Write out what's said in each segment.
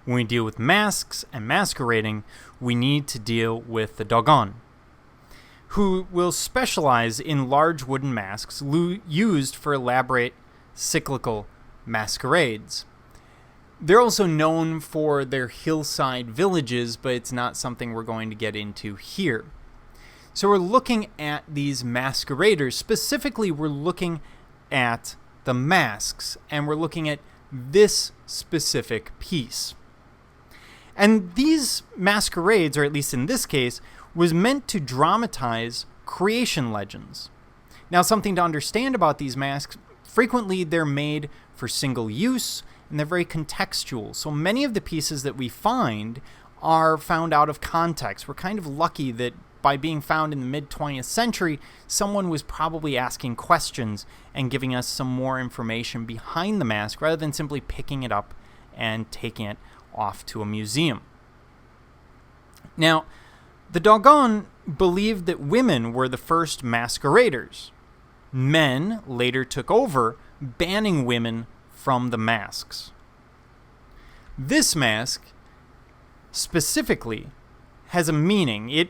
When we deal with masks and masquerading, we need to deal with the Dogon, who will specialize in large wooden masks used for elaborate cyclical masquerades. They're also known for their hillside villages, but it's not something we're going to get into here. So we're looking at these masqueraders. Specifically, we're looking at the masks, and we're looking at this specific piece. And these masquerades, or at least in this case, was meant to dramatize creation legends. Now, something to understand about these masks, frequently they're made for single use, and they're very contextual. So many of the pieces that we find are found out of context. We're kind of lucky that by being found in the mid-20th century, someone was probably asking questions and giving us some more information behind the mask rather than simply picking it up and taking it off to a museum. Now, the Dogon believed that women were the first masqueraders. Men later took over, banning women from the masks. This mask specifically has a meaning.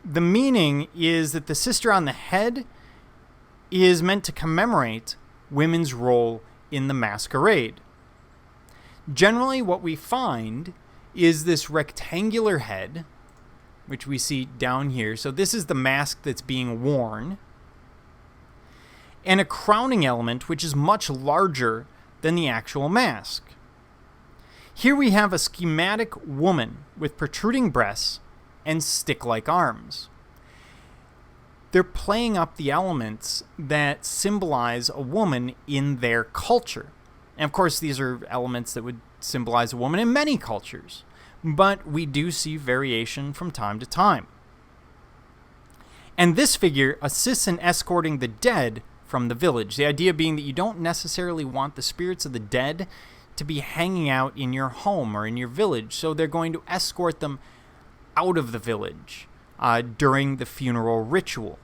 The meaning is that the sister on the head is meant to commemorate women's role in the masquerade. Generally, what we find is this rectangular head, which we see down here. So this is the mask that's being worn. And a crowning element, which is much larger than the actual mask. Here we have a schematic woman with protruding breasts and stick-like arms. They're playing up the elements that symbolize a woman in their culture. And of course, these are elements that would symbolize a woman in many cultures, but we do see variation from time to time. And this figure assists in escorting the dead from the village. The idea being that you don't necessarily want the spirits of the dead to be hanging out in your home or in your village, so they're going to escort them out of the village during the funeral ritual.